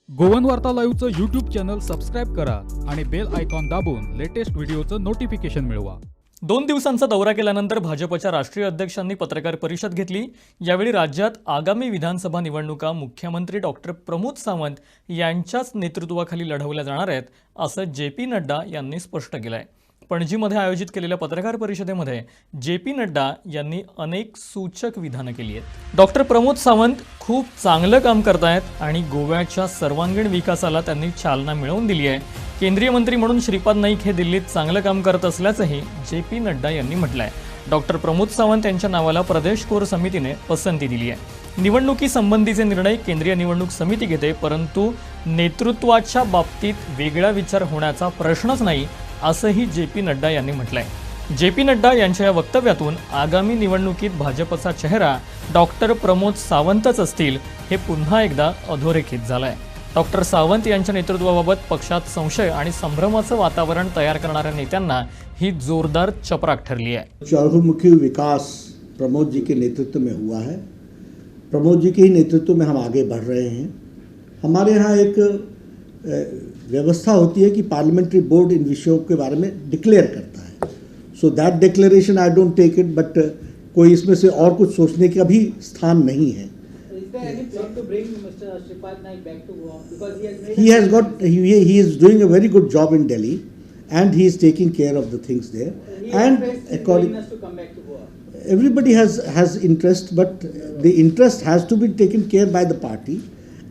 Goan वार्ता लाईव्हचं YouTube channel subscribe करा आणि बेल आयकॉन दाबून लेटेस्ट व्हिडिओचं नोटिफिकेशन मिळवा। 2 दिवसांचा दौरा केल्यानंतर भाजपच्या राष्ट्रीय अध्यक्षांनी पत्रकार परिषद घेतली। यावेळी राज्यात आगामी विधानसभा निवडणुका मुख्यमंत्री डॉक्टर प्रमोद सावंत यांच्याच नेतृत्वाखाली लढवल्या जाणार आहेत असं जे.पी. नड्डा यांनी स्पष्ट केलंय। पणजीमध्ये आयोजित केलेल्या पत्रकार परिषदेमध्ये जे.पी. नड्डा यांनी अनेक सूचक विधानं केली आहेत। डॉक्टर प्रमोद सावंत खूप चांगलं काम करतायत आणि गोव्याच्या सर्वांगीण विकासाला त्यांनी चालना मिळवून दिली आहे। केंद्रीय मंत्री म्हणून श्रीपाद नाईक हे दिल्लीत चांगलं काम करत असल्याचंही जे.पी. नड्डा यांनी म्हटलंय। डॉक्टर प्रमोद सावंत यांच्या नावाला प्रदेश कोर समितीने पसंती दिली आहे। निवडणुकीसंबंधीचे निर्णय केंद्रीय निवडणूक समिती घेते, परंतु नेतृत्वाच्या बाबतीत वेगळा विचार होण्याचा प्रश्नच नाही असंही जे.पी. नड्डा यांनी म्हटलंय। जे.पी. नड्डा यांच्या या वक्तव्यातून आगामी निवडणुकीत भाजपचा चेहरा डॉक्टर प्रमोद सावंतच असतील हे पुन्हा एकदा अधोरेखित झालंय। डॉक्टर सावंत यांच्या नेतृत्वाबाबत पक्षात संशय आणि संभ्रमाचं वातावरण तयार करणाऱ्या नेत्यांना ही जोरदार चपराक ठरली है। चहुमुखी विकास प्रमोद जी के नेतृत्व में हुआ है। प्रमोद जी के ही नेतृत्व में हम आगे बढ़ रहे हैं। हमारे यहाँ एक व्यवस्था होती है कि पार्लियामेंट्री बोर्ड इन विषयों के बारे में डिक्लेयर करता है। So that declaration I don't take it, but कोई इसमें से और कुछ सोचने का भी स्थान नहीं है। He is doing a very good job in Delhi, and he is taking care of the things there. And according, everybody has interest, but the interest has to be taken care by the party,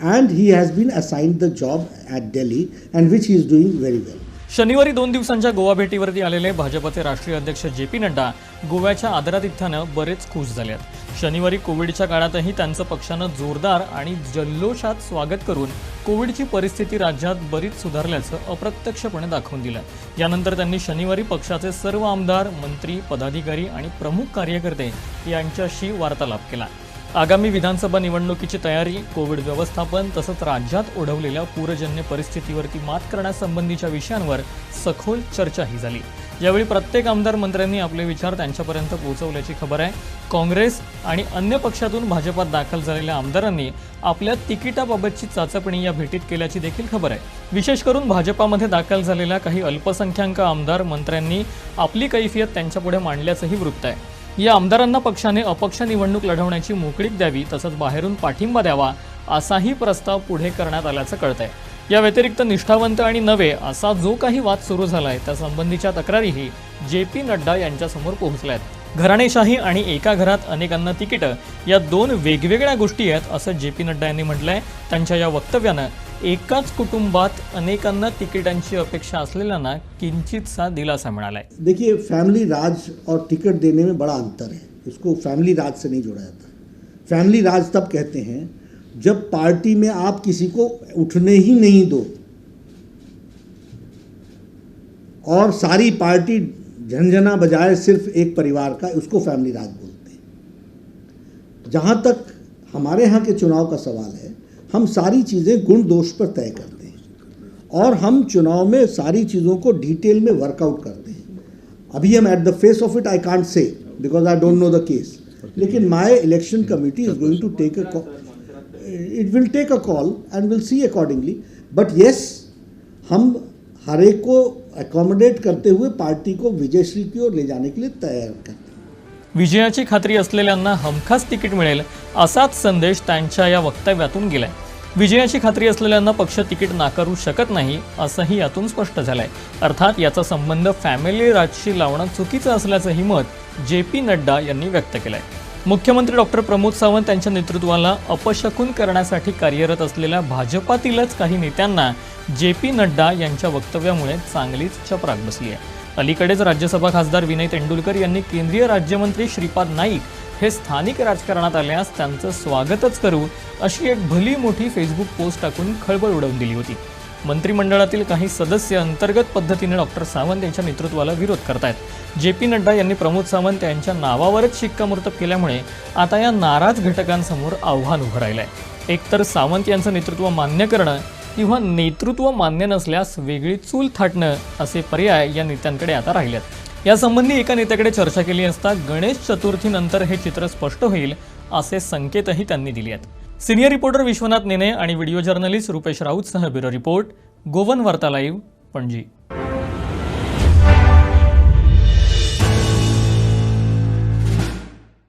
and he has been assigned the job at Delhi, and which he is doing very well. शनिवारी 2 दिवसांच्या गोवा भेटीवरती आलेले भाजपचे राष्ट्रीय अध्यक्ष J P. Nadda गोव्याच्या आदरातिथ्यानं बरेच खुश झाले आहेत। शनिवारी कोविडच्या काळातही त्यांचं पक्षानं जोरदार आणि जल्लोषात स्वागत करून कोविडची परिस्थिती राज्यात बरीच सुधारल्याचं अप्रत्यक्षपणे दाखवून दिलं। यानंतर त्यांनी शनिवारी पक्षाचे सर्व आमदार, मंत्री, पदाधिकारी आणि प्रमुख कार्यकर्ते यांच्याशी वार्तालाप केला। आगामी विधानसभा निवडणुकीची तयारी, कोविड व्यवस्थापन तसंच राज्यात ओढवलेल्या पूरजन्य परिस्थितीवरती मात करण्यासंबंधीच्या विषयांवर सखोल चर्चाही झाली। यावेळी प्रत्येक आमदार मंत्र्यांनी आपले विचार त्यांच्यापर्यंत पोहोचवल्याची खबर आहे। काँग्रेस आणि अन्य पक्षातून भाजपात दाखल झालेल्या आमदारांनी आपल्या तिकिटाबाबतची चाचपणी या भेटीत केल्याची देखील खबर आहे। विशेष करून भाजपामध्ये दाखल झालेल्या काही अल्पसंख्याक आमदार मंत्र्यांनी आपली कैफियत त्यांच्यापुढे मांडल्याचंही वृत्त आहे। या आमदारांना पक्षाने अपक्ष निवडणूक लढवण्याची मोकळीक द्यावी तसंच बाहेरून पाठिंबा द्यावा असाही प्रस्ताव पुढे करण्यात आल्याचं कळतंय। या व्यतिरिक्त निष्ठावंत आणि नवे असा जो काही वाद सुरू झालाय त्या संबंधीच्या तक्रारीही जे.पी. नड्डा यांच्यासमोर पोहोचल्यात। घराणेशाही आणि एका घरात अनेकांना तिकीटं या 2 वेगवेगळ्या गोष्टी आहेत असं जे.पी. नड्डा यांनी म्हटलंय। त्यांच्या या वक्तव्यानं एकाच कुटुंबात अनेकांना तिकीटांची अपेक्षा असलेल्यांना किंचितसा दिलासा मिळालाय। देखिए, फैमिली राज और टिकट देने में बड़ा अंतर है। इसको फैमिली राज से नहीं जोड़ा जाता। फैमिली राज तब कहते हैं जब पार्टी में आप किसी को उठने ही नहीं दो और सारी पार्टी झंझना बजाए सिर्फ एक परिवार का, उसको फैमिली राज बोलते हैं। जहाँ तक हमारे यहाँ के चुनाव का सवाल है, हम सारी चीज़ें गुण दोष पर तय करते हैं और हम चुनाव में सारी चीज़ों को डिटेल में वर्कआउट करते हैं। अभी हम at the face of it I can't say because I don't know the case, लेकिन my election committee is going to take it will take a call and will see accordingly. But yes, हम हर एक को accommodate करते हुए party को विजयश्री की or ले जाने के लिए तैयार करते हैं। विजयाची खात्री असलेल्यांना हमखास तिकीट मिळेल असाच संदेश त्यांच्या या वक्तव्यातून गेलाय। विजयाची खात्री असलेल्यांना पक्ष तिकीट नाकारू शकत नाही असंही यातून स्पष्ट झालंय। अर्थात याचा संबंध फॅमिली राजशी लावणं चुकीचं असल्याचंही मत जे.पी. नड्डा यांनी व्यक्त केलंय। मुख्यमंत्री डॉक्टर प्रमोद सावंत यांच्या नेतृत्वाला अपशकुन करण्यासाठी कार्यरत असलेल्या भाजपातीलच काही नेत्यांना जे.पी. नड्डा यांच्या वक्तव्यामुळे चांगलीच चपराक बसली आहे। अलीकडेच राज्यसभा खासदार विनय तेंडुलकर यांनी केंद्रीय राज्यमंत्री श्रीपाद नाईक हे स्थानिक राजकारणात आल्यास त्यांचं स्वागतच करू अशी एक भली मोठी फेसबुक पोस्ट टाकून खळबळ उडवून दिली होती। मंत्रिमंडळातील काही सदस्य अंतर्गत पद्धतीने डॉक्टर सावंत यांच्या नेतृत्वाला विरोध करतायत। जे.पी. नड्डा यांनी प्रमोद सावंत यांच्या नावावरच शिक्कामोर्तब केल्यामुळे आता या नाराज घटकांसमोर आव्हान उभं राहिलंय। एकतर सावंत यांचं नेतृत्व मान्य करणं किंवा नेतृत्व मान्य नसल्यास वेगळी चूल थाटणं असे पर्याय या नेत्यांकडे आता राहिलेत। यासंबंधी एका नेत्याकडे चर्चा केली असता गणेश चतुर्थीनंतर हे चित्र स्पष्ट होईल असे संकेतही त्यांनी दिले आहेत। सिनियर रिपोर्टर विश्वनाथ नेने आणि व्हिडिओ जर्नलिस्ट रुपेश राऊतसह bureau report Goan Varta live Panaji.